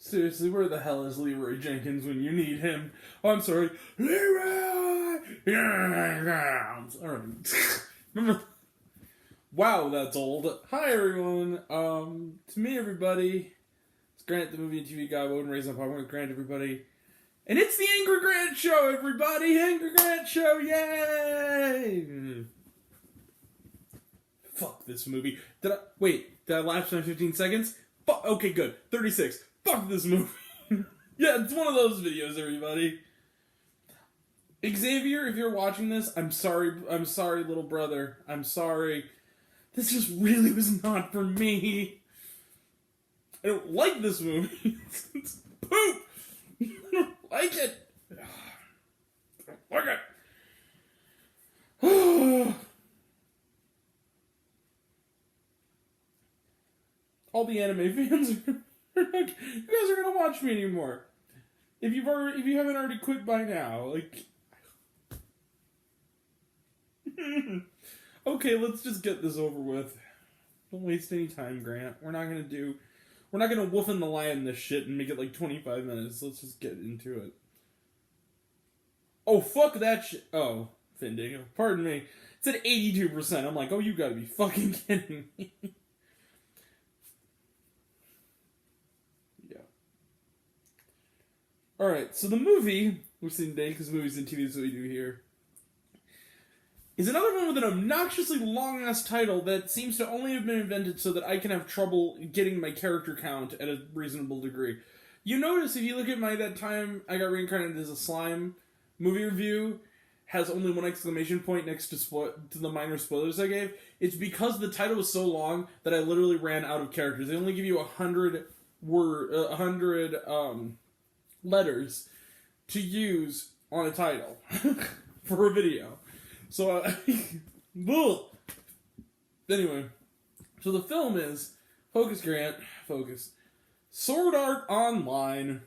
Seriously, where the hell is Leroy Jenkins when you need him? Oh, I'm sorry. Leroy Jenkins! Alright. Remember? Wow, that's old. Hi, everyone. To me, everybody. It's Grant, the movie and TV guy. Woden Raised Up. I'm with Grant, everybody. And it's the Angry Grant Show, everybody! Angry Grant Show, yay! Fuck this movie. Did I lapse my 15 seconds? Okay, good. 36. Fuck this movie. Yeah, it's one of those videos, everybody. Xavier, if you're watching this, I'm sorry, little brother. I'm sorry. This just really was not for me. I don't like this movie. It's poop! I don't like it. I don't like it. All the anime fans are like, you guys are gonna watch me anymore. If you haven't already quit by now, like. Okay, let's just get this over with. Don't waste any time, Grant. We're not gonna wolf in the lion this shit and make it like 25 minutes. Let's just get into it. Oh, fuck that shit. Oh, Findigo. Pardon me. It said 82%. I'm like, oh, you gotta be fucking kidding me. Yeah. Alright, so the movie we're seeing today, because movies and TV is what we do here, is another one with an obnoxiously long-ass title that seems to only have been invented so that I can have trouble getting my character count at a reasonable degree. You notice, if you look at that time I got reincarnated as a slime movie review, has only one exclamation point next to the minor spoilers I gave. It's because the title was so long that I literally ran out of characters. They only give you 100 letters to use on a title for a video. So, anyway, so the film is, focus Grant, focus, Sword Art Online,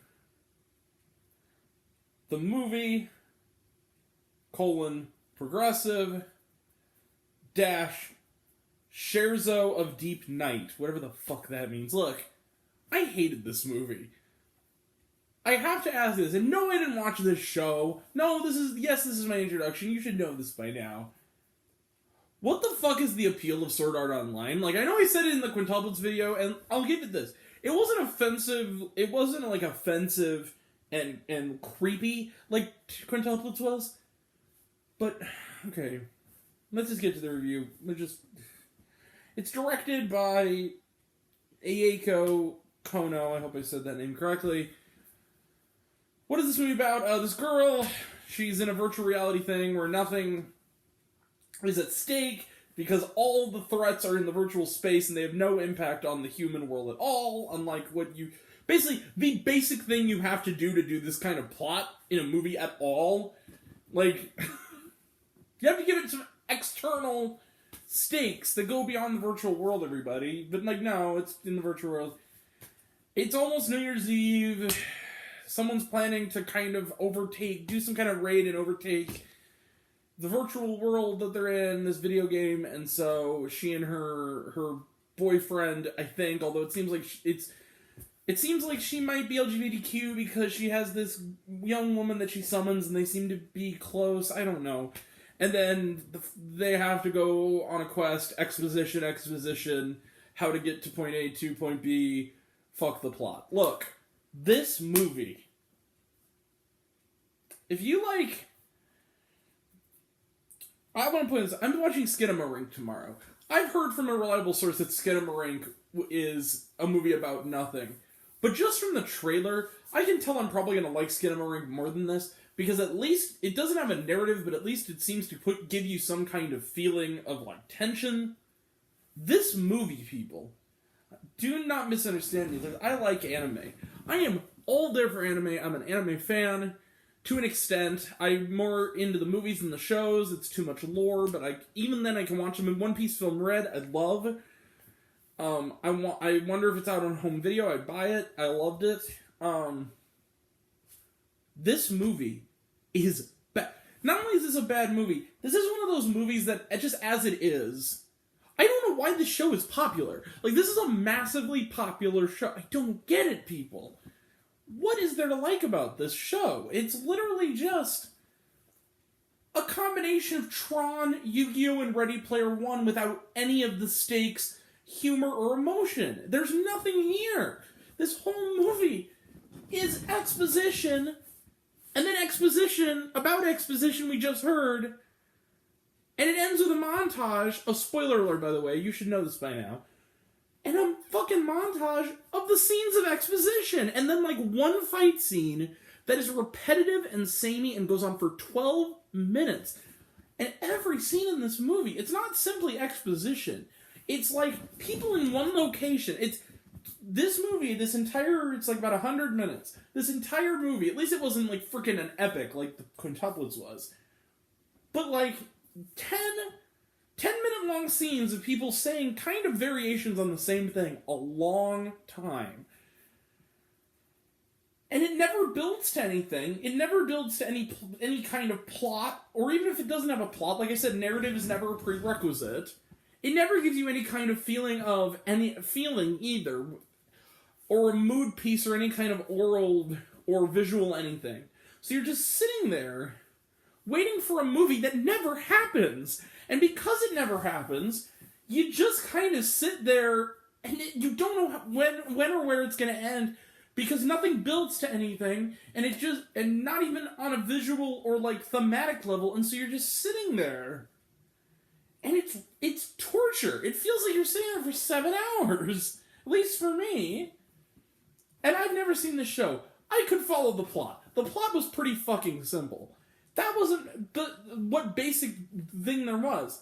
the movie, progressive, Scherzo of Deep Night, whatever the fuck that means. Look, I hated this movie. I have to ask this, and no, I didn't watch this show. No, this is my introduction. You should know this by now. What the fuck is the appeal of Sword Art Online? Like, I know I said it in the Quintuplets video, and I'll give it this. It wasn't offensive. It wasn't, like, offensive and creepy like Quintuplets was. But, okay. Let's just get to the review. It's directed by Ayako Kono. I hope I said that name correctly. What is this movie about? This girl, she's in a virtual reality thing where nothing is at stake because all the threats are in the virtual space and they have no impact on the human world at all, unlike what you... Basically, the basic thing you have to do this kind of plot in a movie at all. Like, you have to give it some external stakes that go beyond the virtual world, everybody. But, like, no, it's in the virtual world. It's almost New Year's Eve. Someone's planning to kind of do some kind of raid and overtake the virtual world that they're in, this video game, and so she and her boyfriend, I think, although it seems like she might be LGBTQ because she has this young woman that she summons and they seem to be close, I don't know. And then they have to go on a quest, exposition, how to get to point A to point B, fuck the plot. Look. This movie, if you like, I want to put this, I'm watching Skinamarink tomorrow. I've heard from a reliable source that Skinamarink is a movie about nothing. But just from the trailer, I can tell I'm probably going to like Skinamarink more than this, because at least, it doesn't have a narrative, but at least it seems to give you some kind of feeling of, like, tension. This movie, people, do not misunderstand me, because I like anime. I am all there for anime. I'm an anime fan, to an extent. I'm more into the movies than the shows. It's too much lore, but even then I can watch them in One Piece Film Red. I love. I wonder if it's out on home video. I'd buy it. I loved it. This movie is bad. Not only is this a bad movie, this is one of those movies that, just as it is, I don't know why this show is popular. Like, this is a massively popular show. I don't get it, people. what is there to like about this show? It's literally just a combination of Tron, Yu-Gi-Oh!, and Ready Player One without any of the stakes, humor, or emotion. There's nothing here. This whole movie is exposition, and then exposition about exposition we just heard, and it ends with a montage of, spoiler alert by the way, you should know this by now, and a fucking montage of the scenes of exposition, and then like one fight scene that is repetitive and samey and goes on for 12 minutes. And every scene in this movie, it's not simply exposition. It's like people in one location. It's this movie, it's like about 100 minutes. This entire movie, at least it wasn't like freaking an epic like the quintuplets was. But like 10-minute long scenes of people saying kind of variations on the same thing a long time. And it never builds to anything. It never builds to any kind of plot, or even if it doesn't have a plot, like I said, narrative is never a prerequisite. It never gives you any kind of feeling either, or a mood piece, or any kind of oral or visual anything. So you're just sitting there, waiting for a movie that never happens. And because it never happens, you just kind of sit there, and you don't know when or where it's going to end, because nothing builds to anything, and not even on a visual or like thematic level, and so you're just sitting there. And it's torture. It feels like you're sitting there for 7 hours. At least for me. And I've never seen this show. I could follow the plot. The plot was pretty fucking simple. That wasn't what basic thing there was.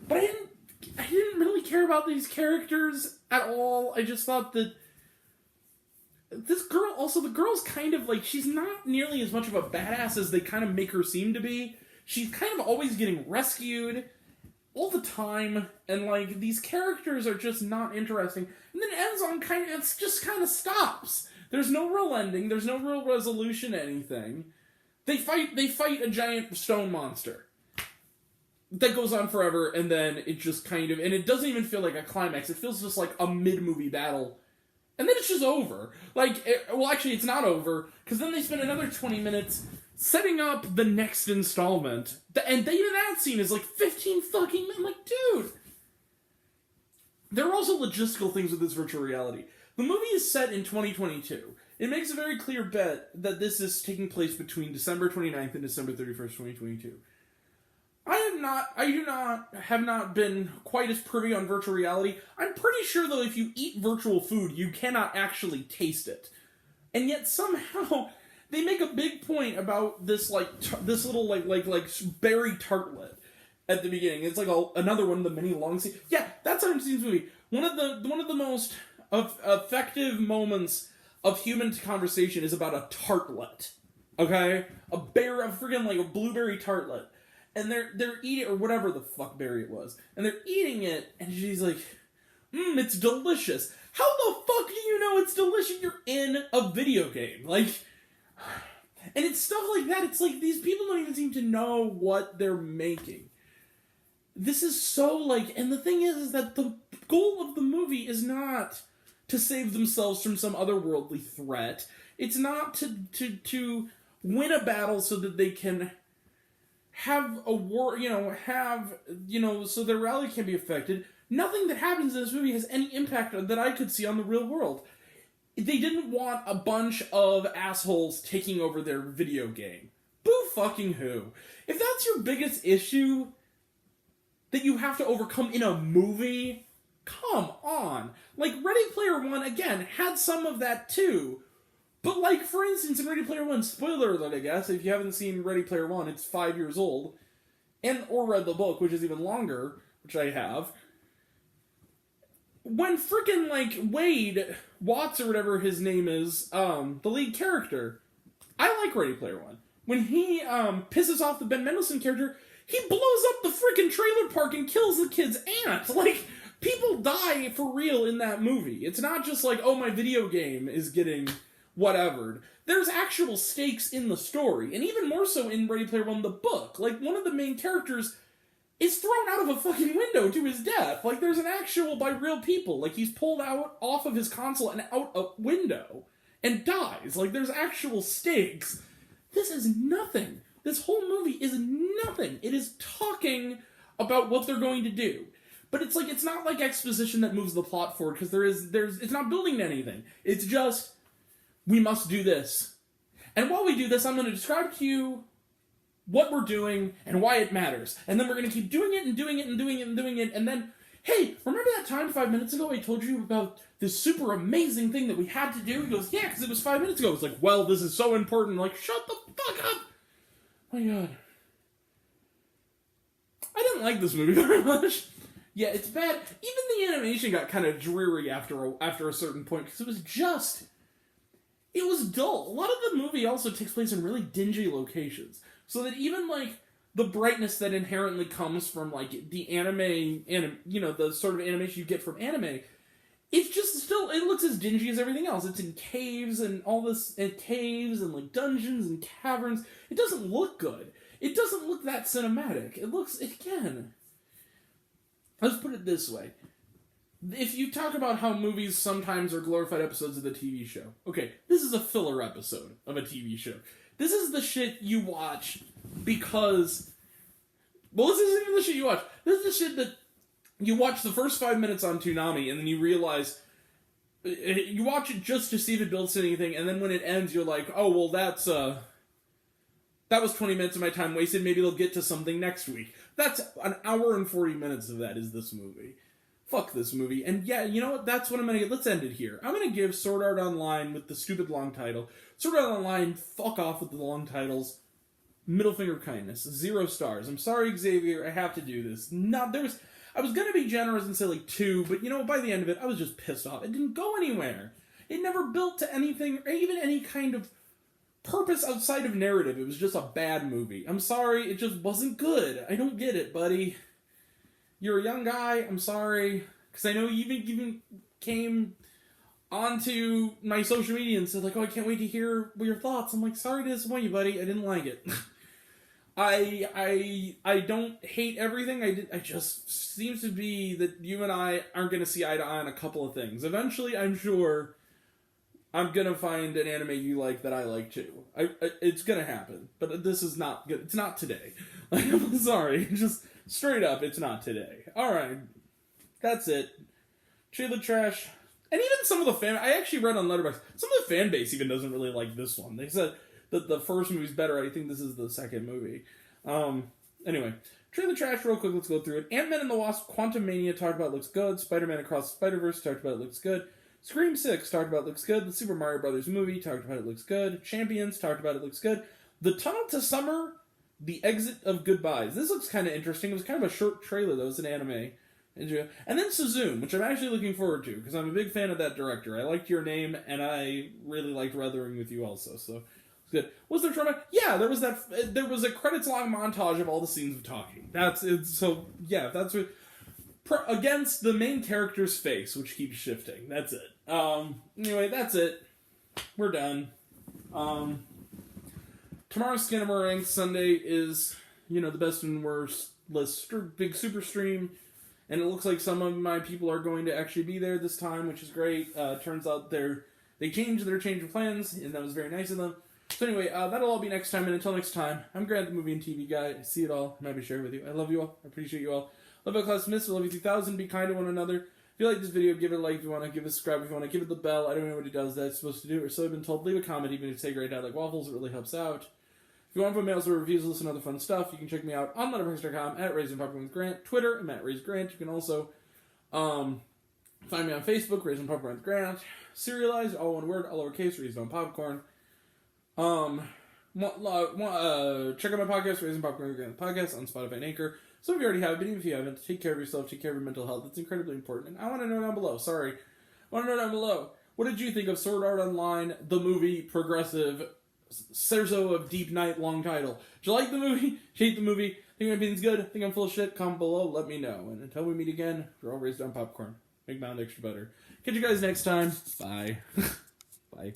But I didn't really care about these characters at all. I just thought that this girl, also the girl's kind of like, she's not nearly as much of a badass as they kind of make her seem to be. She's kind of always getting rescued all the time, and like these characters are just not interesting. And then it ends on it just kind of stops. There's no real ending. There's no real resolution to anything. They fight a giant stone monster that goes on forever, and then it just kind of, and it doesn't even feel like a climax. It feels just like a mid-movie battle. And then it's just over. Actually, it's not over, because then they spend another 20 minutes setting up the next installment. And even that scene is like 15 fucking minutes. I'm like, dude! There are also logistical things with this virtual reality. The movie is set in 2022. It makes a very clear bet that this is taking place between December 29th and December 31st, 2022. I have not been quite as privy on virtual reality. I'm pretty sure, though, if you eat virtual food, you cannot actually taste it. And yet, somehow, they make a big point about this, this little, berry tartlet at the beginning. It's like another one of the many long scenes. Yeah, that's how I've seen this movie. One of the most effective moments of human conversation is about a tartlet. Okay? A blueberry tartlet. And they're eating, or whatever the fuck berry it was. And they're eating it, and she's like, it's delicious. How the fuck do you know it's delicious? You're in a video game. And it's stuff like that. It's like, these people don't even seem to know what they're making. This is so, and the thing is that the goal of the movie is not to save themselves from some otherworldly threat. It's not to win a battle so that they can have a war, so their rally can be affected. Nothing that happens in this movie has any impact that I could see on the real world. They didn't want a bunch of assholes taking over their video game. Boo fucking who. If that's your biggest issue that you have to overcome in a movie, come on. Ready Player One, again, had some of that too. But, for instance, in Ready Player One, spoiler alert, I guess, if you haven't seen Ready Player One, it's 5 years old, or read the book, which is even longer, which I have. When frickin', Wade Watts, or whatever his name is, the lead character, I like Ready Player One. When he, pisses off the Ben Mendelsohn character, he blows up the frickin' trailer park and kills the kid's aunt. People die for real in that movie. It's not just my video game is getting whatever. There's actual stakes in the story, and even more so in Ready Player One, the book. One of the main characters is thrown out of a fucking window to his death. There's an actual, by real people. He's pulled out off of his console and out a window. and dies. Like, there's actual stakes. This is nothing. This whole movie is nothing. It is talking about what they're going to do. But it's like, it's not like exposition that moves the plot forward, because it's not building to anything. It's just, we must do this. And while we do this, I'm going to describe to you what we're doing and why it matters. And then we're going to keep doing it and doing it and doing it and doing it. And then, hey, remember that time 5 minutes ago I told you about this super amazing thing that we had to do? He goes, yeah, because it was 5 minutes ago. It's like, well, this is so important. I'm like, shut the fuck up. Oh my god. I didn't like this movie very much. Yeah, it's bad. Even the animation got kind of dreary after a certain point, because it was dull. A lot of the movie also takes place in really dingy locations. So that even, like, the brightness that inherently comes from, like, the the sort of animation you get from anime, it's just still, it looks as dingy as everything else. It's in caves and all this, and caves and, like, dungeons and caverns. It doesn't look good. It doesn't look that cinematic. It looks, again, let's put it this way. If you talk about how movies sometimes are glorified episodes of the TV show, okay, this is a filler episode of a TV show. This is the shit you watch because, well, this isn't even the shit you watch. This is the shit that you watch the first 5 minutes on Toonami, and then you realize, you watch it just to see if it builds to anything, and then when it ends, you're like, oh, well, that was 20 minutes of my time wasted, maybe they'll get to something next week. That's an hour and 40 minutes of that is this movie. Fuck this movie. And yeah, you know what? That's what I'm gonna get. Let's end it here. I'm gonna give Sword Art Online with the stupid long title. Sword Art Online, fuck off with the long titles. Middle finger kindness. 0 stars. I'm sorry, Xavier. I have to do this. I was gonna be generous and say like 2, but you know, by the end of it, I was just pissed off. It didn't go anywhere. It never built to anything, or even any kind of purpose outside of narrative. It was just a bad movie. I'm sorry, it just wasn't good. I don't get it, buddy. You're a young guy, I'm sorry. Because I know you even came onto my social media and said, like, oh, I can't wait to hear your thoughts. I'm like, sorry to disappoint you, buddy. I didn't like it. I don't hate everything. I just seems to be that you and I aren't going to see eye to eye on a couple of things. Eventually, I'm sure I'm going to find an anime you like that I like too. It's going to happen. But this is not good. It's not today. Like, I'm sorry. Just straight up, it's not today. Alright. That's it. Trailer trash. And even some of the fan... I actually read on Letterboxd, some of the fan base even doesn't really like this one. They said that the first movie's better. I think this is the second movie. Anyway. Trailer trash real quick. Let's go through it. Ant-Man and the Wasp Quantumania talked about looks good. Spider-Man Across the Spider-Verse talked about it looks good. Scream 6 talked about it looks good. The Super Mario Brothers movie talked about it looks good. Champions talked about it looks good. The Tunnel to Summer... The Exit of Goodbyes. This looks kind of interesting. It was kind of a short trailer, though. It's an anime. And then Suzume, which I'm actually looking forward to, because I'm a big fan of that director. I liked Your Name, and I really liked Weathering with You also, so it's good. Was there trauma? Yeah, there was a credits-long montage of all the scenes of talking. That's what... against the main character's face, which keeps shifting. That's it. Anyway, that's it. We're done. Tomorrow's Skinamarink. Sunday is, the best and worst list. Big super stream. And it looks like some of my people are going to actually be there this time, which is great. Turns out they changed their change of plans, and that was very nice of them. So anyway, that'll all be next time. And until next time, I'm Grant, the movie and TV guy. I see it all. I'm happy to share it with you. I love you all. I appreciate you all. Love you, Class Miss. I love you 3000. Be kind to one another. If you like this video, give it a like if you want to. Give it a subscribe if you want to. Give it the bell. I don't know what it does that it's supposed to do, or so I've been told. Leave a comment, even if you say great out like waffles. It really helps out. If you want to put mails or reviews, listen to other fun stuff, you can check me out on Letterboxd.com at Raising Popcorn with Grant. Twitter, I'm at Raise Grant. You can also find me on Facebook, Raising Popcorn with Grant. Serialized, all one word, all lowercase, Raised on Popcorn. Check out my podcast, Raising Popcorn with Grant podcast, on Spotify and Anchor. Some of you already have, but even if you haven't, take care of yourself, take care of your mental health. It's incredibly important. And I want to know down below, what did you think of Sword Art Online, the movie, progressive, Scherzo of Deep Night, long title? Did you like the movie? Did you hate the movie? Think my opinion's good? Think I'm full of shit? Comment below, let me know. And until we meet again, we're all raised on popcorn. Big mound extra butter. Catch you guys next time. Bye. Bye.